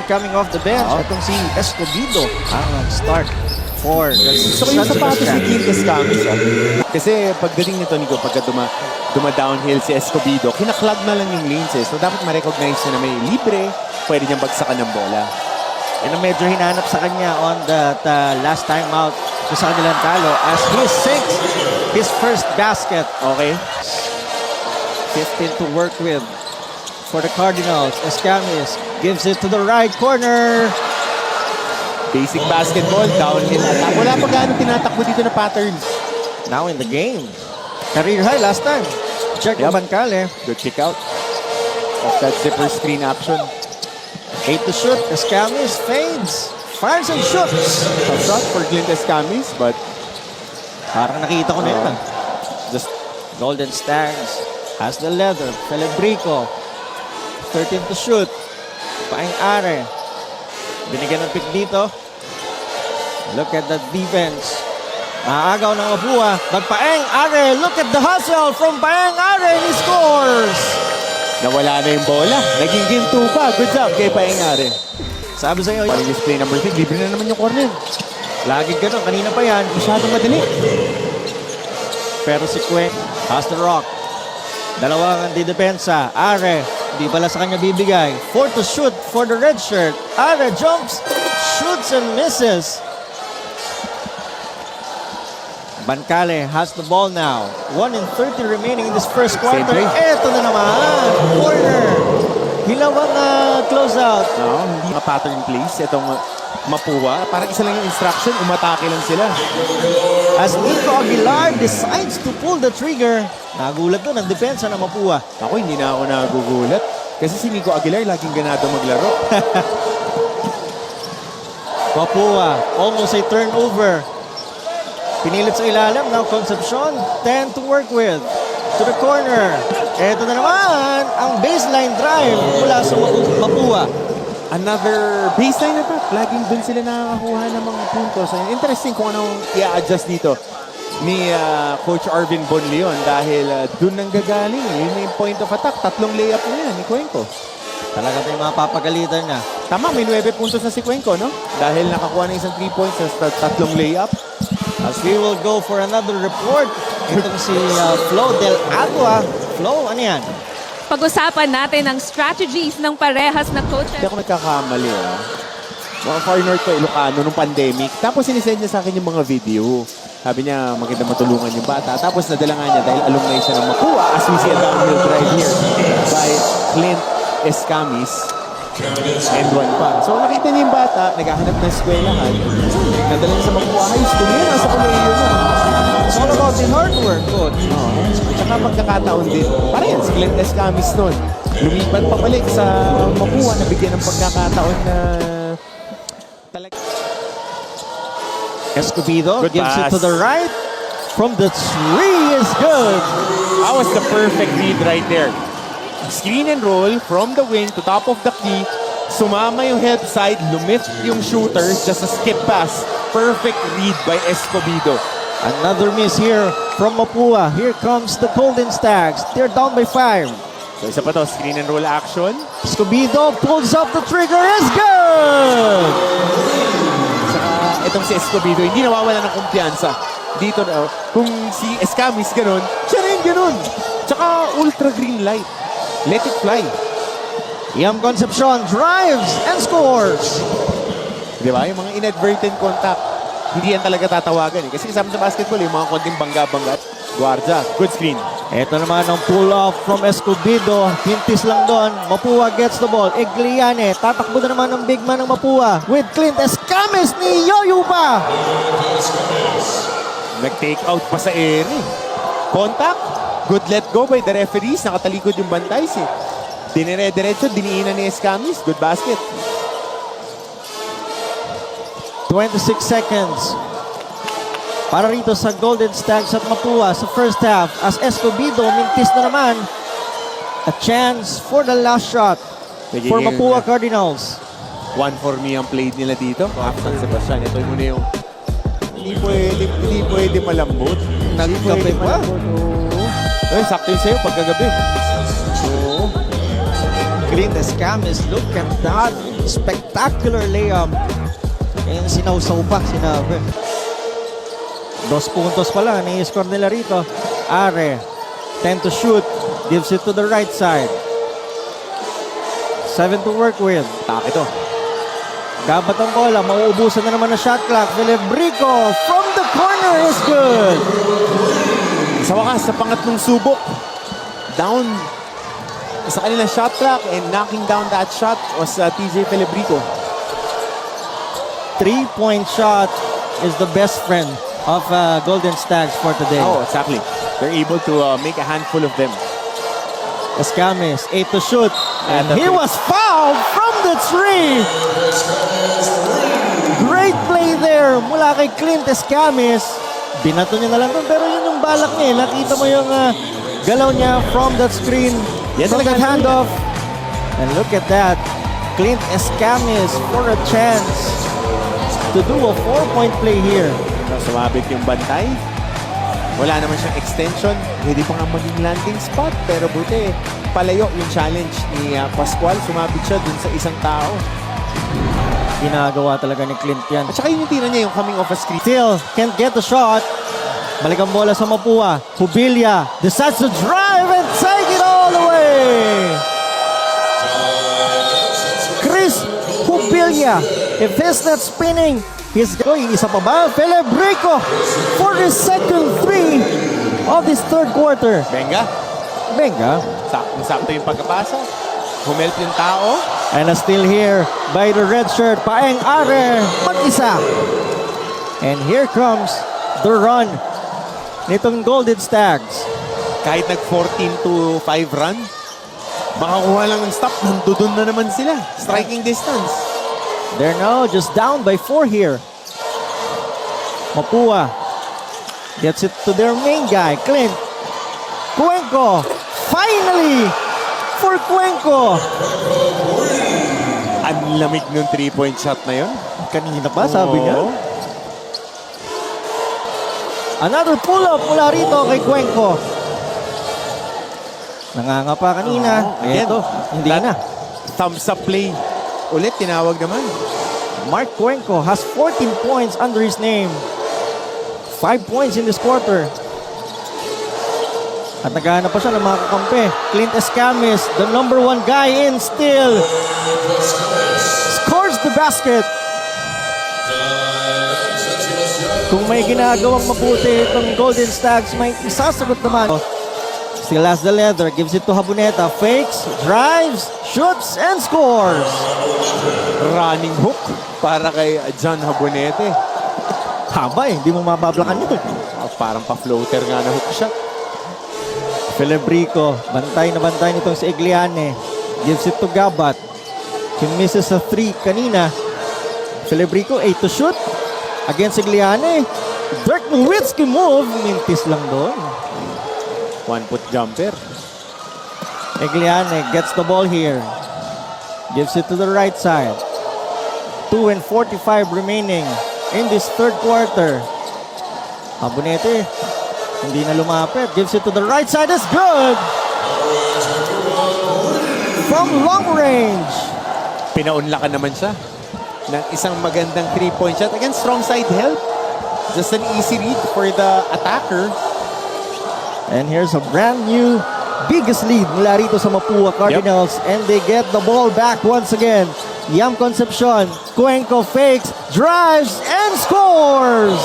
coming off the bench. Itong si Escobedo ang start for the Gusto ko yung sapatos ni Clint Escamis. Kasi pagdating nito, Nico, pagka duma-downhill si Escobedo, kinaklag na lang yung lanes eh. So dapat ma-recognize na may libre, pwede niyang bagsakan ng bola. Yan ang medyo hinanap sa kanya on that last time out sa kanilang talo as he sinks his first basket. Okay? 15 to work with for the Cardinals. Escamis gives it to the right corner. Basic basketball, downhill attack. Wala pa gaano tinatakbo dito na pattern. Now in the game. Career high last time. Check Yep. Bancale. Good kick out of that zipper screen action. 8 to shoot. Escamis fades. Fires and shoots. A shot for Clint Escamis, but Parang nakita ko na yun. just Golden Stags has the leather. Celebrico. 13 to shoot. Paeng Are. Binigyan ng pick dito. Look at that defense. Naagaw ng Mapua. But Paeng Are, look at the hustle from Paeng Are and he scores! nawala na yung bola. Naging game 2 pa. Good job kay Paengare. Sabi sa'yo, Paling display number 6, libre na naman yung corner. laging ganun. Kanina pa yan. Masyadong madali. Pero si Quinn has the rock. Dalawang di depensa. Are, di pala sa kanya bibigay. 4 to shoot for the red shirt. Are jumps, shoots and misses. Bancale has the ball now. 1 in 30 remaining in this first quarter. Same play. Eto na naman. Corner. Hilawang closeout. No, hindi mga pattern plays. Itong Mapua. Parang isa lang yung instruction. Umatake lang sila. As Nico Aguilar decides to pull the trigger. Nagulat doon ang depensa ng Mapua. Ako, hindi na ako nagugulat. Kasi si Nico Aguilar laging ganado maglaro. Mapua, almost a turnover. Pinilit sa ilalim. Now Concepcion, 10 to work with. To the corner. Eto na naman ang baseline drive mula sa Mapua. Another baseline attack. Laging dun sila nakakakuha ng mga puntos. Interesting kung anong i-adjust dito ni Coach Arvin Bonleon dahil dun nang gagaling. Yun yung point of attack. 3 layup na yan ni Cuenco. Talaga ito yung mga papagalitan niya. Tama, may 9 puntos na si Cuenco, no? Dahil nakakuha ng isang 3 points sa 3 layup. As we will go for another report. Itong si Flo Del Agua. Flo, ano yan? Pag-usapan natin ang strategies ng parehas na coach. Hindi ako nagkakamali, Mga Far North ko, Ilocano, nung pandemic. Tapos sinisend niya sa akin yung mga video. Sabi niya, maganda matulungan yung bata. Tapos nadala nga niya dahil alumni siya ng Mapua as we see a downhill drive here by Clint Escamis. And 1 pa. So nakita niya yung bata, naghahanap ng eskwelahan. Nadala niya sa Mapua High School. Yan, nasa kolehiyo na. It's all about the hard work, coach. Tsaka pagkakataon din. Parang yan, si Clint Escamis nun. Lumipat pa balik sa Mapua, nabigyan ng pagkakataon na talaga. Escobedo Good gives it pass. to the right. From the tree is good. That was the perfect read right there. Screen and roll from the wing to top of the key. Sumama yung help side, lumift yung shooter, just a skip pass. Perfect read by Escobedo. Another miss here from Mapua. Here comes the Golden Stags. They're down by 5. So isa pa to, screen and roll action. Escobedo pulls up the trigger. Is good! Saka itong si Escobedo, hindi nawawala ng kumpiyansa. Dito na, kung si Escamis ganun, siya rin ganun. Tsaka ultra green light. Let it fly. Yam Concepcion drives and scores. Di ba? Yung mga inadvertent contact, hindi yan talaga tatawagan. Kasi kasama sa basketball, yung mga konting bangga-bangga. Guardia, good screen. Ito naman ang pull-off from Escobedo. Hintis lang doon. Mapua gets the ball. Egliane. Tatakbo na naman ang big man ng Mapua. With Clint Escamis ni Yoyo pa. Nag-take out pa sa ere. Contact. Good let go by the referees. Nakatalikod yung bantays eh. Dinire-diretso, diniinan ni Escamis. Good basket. 26 seconds. Para rito sa Golden Stags at Mapua sa first half. As Escobedo mintis na naman. A chance for the last shot for Mapua Cardinals. 1 for me ang played nila dito. After Sebastian, ito muna yung hindi pwede malambot. Nagkape pa. Ay, sakto yun sa'yo pagkagabi. Clint Escamis, look at that Spectacular layup. Kaya sinausaw pa, sinabi. 2 puntos pa lang, ni-score nila rito. Are, 10 to shoot. Gives it to the right side. 7 to work with. Take ito. Gabat ang bola, mauubusan na naman ang shot clock. Celebrico from the corner is good. Sa wakas, sa pangatlong subok, down sa kanilang shot clock and knocking down that shot was TJ Celebrico. 3-point shot is the best friend of Golden Stags for today. Oh, exactly. They're able to make a handful of them. Escames, 8 to shoot. And the he three. was fouled from the 3. Great play there mula kay Clint Escames. Binato niya na lang doon, pero yun yung balak niya. Nakita mo yung galaw niya from that screen, Yes, from that talaga. handoff. And look at that. Clint Escames for a chance to do a 4-point play here. Sumabit yung bantay. Wala naman siyang extension. Pwede pa nga maging landing spot. Pero buti, palayo yung challenge ni Pascual. Sumabit siya dun sa isang tao. Ginagawa talaga ni Clint yan. At saka yun yung tira niya, yung coming off a screen. Still can't get the shot. Balik ang bola sa Mapua. Hubilia decides to drive and take it all the way. Chris Hubilia, if he's not spinning, he's going. Isa pa ba? Celebrico for his second 3 of this third quarter. Benga, Benga. sakto yung pagkapasa. Humelp yung tao. And still here by the red shirt, Paeng Are, mag-isa. And here comes the run nitong Golden Stags. Kahit nag-14-5 run, makakuha lang ng stop. Nandudun na naman sila. Striking distance. They're now just down by 4 here. Mapua gets it to their main guy, Clint. Cuenco, finally, for Cuenco. Ang lamig ng 3-point shot na yun. Kanina pa, sabi niya. Oo. Another pull-up mula rito kay Cuenco. Nanganga pa kanina. Oo. Again, Ito, hindi that na. Thumbs up play. Ulit, tinawag naman. Mark Cuenco has 14 points under his name. 5 points in this quarter. At naghahanap pa siya ng mga kakampi. Clint Escames, the number 1 guy in still. Scores the basket. Kung may ginagawang mabuti itong Golden Stags, may isasagot naman. Still has the leather, gives it to Haboneta. Fakes, drives, shoots, and scores. Running hook para kay John Habonete. Haba hindi mo mabablakan ito. Parang pa-floater nga na hook shot. Celebrico, bantay na bantay nitong si Egliane. Gives it to Gabat. He misses a 3 kanina. Celebrico, 8 to shoot. Against Egliane. Dirk Nowitzki move. Mintis lang doon. 1-foot jumper. Egliane gets the ball here. Gives it to the right side. 2:45 remaining in this third quarter. Abonete, hindi na lumapit. Gives it to the right side. It's good! From long range. Pinaunlakan naman siya ng isang magandang 3-point shot. Again, strong side help. Just an easy read for the attacker. And here's a brand new biggest lead mula rito sa Mapua Cardinals. And they get the ball back once again. Yam Concepcion. Cuenco fakes, drives, and scores!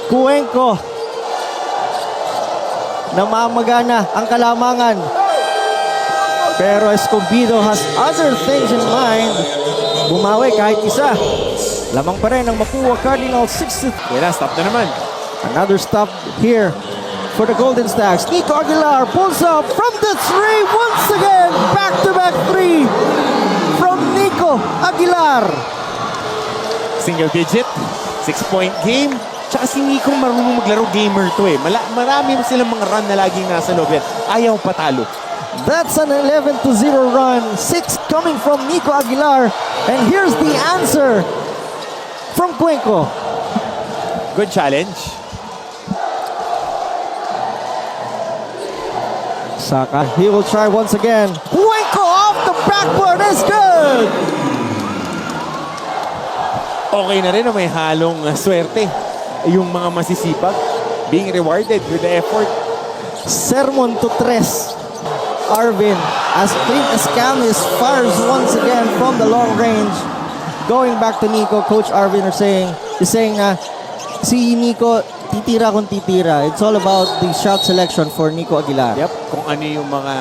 Cuenco. Namamagana ang kalamangan. Pero Escobedo has other things in mind. Bumawi kahit isa. Lamang pa rin ang Mapua Cardinals 6-3. Kaya stop na naman. Another stop here for the Golden Stags. Nico Aguilar pulls up from the 3 once again. Back-to-back 3 from Nico Aguilar. Single digit, 6-point game. Tsaka si Nico marunong maglaro, gamer to eh. Marami silang mga run na laging nasa loob yan. Ayaw patalo. That's an 11-0 run. 6 coming from Nico Aguilar. And here's the answer from Cuenco. Good challenge. Saka, he will try once again. Cuenco off the okay na rin na may halong swerte. Yung mga masisipag being rewarded with the effort. Sermon to tres. Arvin as Clint Escamis fires once again from the long range. Going back to Nico, Coach Arvin is saying na si Nico titira kung titira. It's all about the shot selection for Nico Aguilar. Yep, kung ano yung mga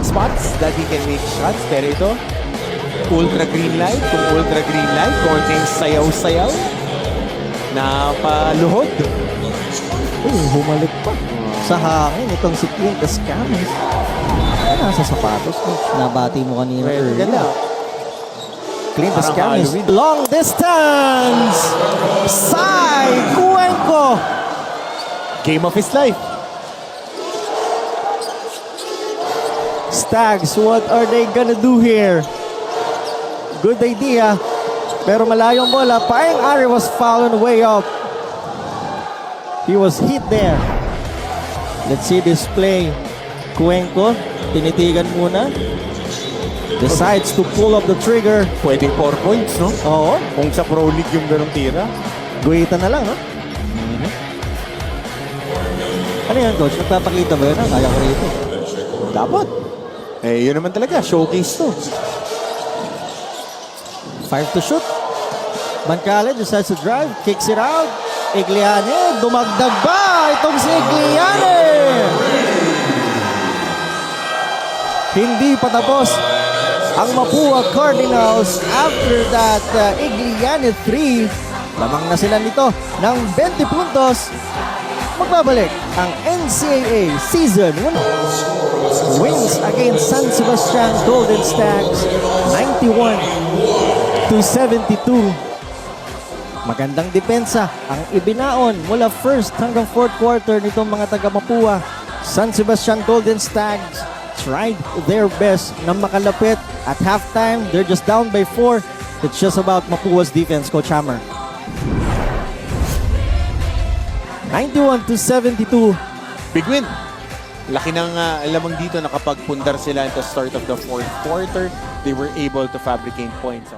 spots that he can make shots. Pero ito, ultra green light. Kung ultra green light, konting sayaw-sayaw. Napaluhod. Humalik pa sa hangin itong si Clint Escamis. Nasa sapatos ko. Nabati mo kanina. Well, ganda. Clint Parang Escamis. Halloween. Long distance! Side! Cuenco! Game of his life. Stags, what are they gonna do here? Good idea. Pero malayong bola. Paeng Ari was fouled way up. He was hit there. Let's see this play. Cuenco, tinitigan muna. Decides to pull up the trigger. Pwedeng 4 points, no? Oo. Kung sa Pro League yung ganong tira. Guhita na lang, no? Ano yan, Coach? Nagpapakita ba yun? Kaya ko rito. Dapat. Eh, yun naman talaga. Showcase to. 5 to shoot. Bancale decides to drive. Kicks it out. Igliane. Dumagdag ba? Itong si Igliane. Hindi pa tapos ang Mapua Cardinals after that Igliane 3. Lamang na sila nito ng 20 puntos. Magbabalik ang NCAA Season 1. Wins against San Sebastian Golden Stags 91-72. Magandang depensa ang ibinaon mula first hanggang fourth quarter nitong mga taga Mapua. San Sebastian Golden Stags tried their best na makalapit. At halftime, they're just down by 4. It's just about Mapua's defense, Coach Hammer. 91-72. Big win. Laki ng lamang dito na kapag pundar sila at the start of the fourth quarter, they were able to fabricate points.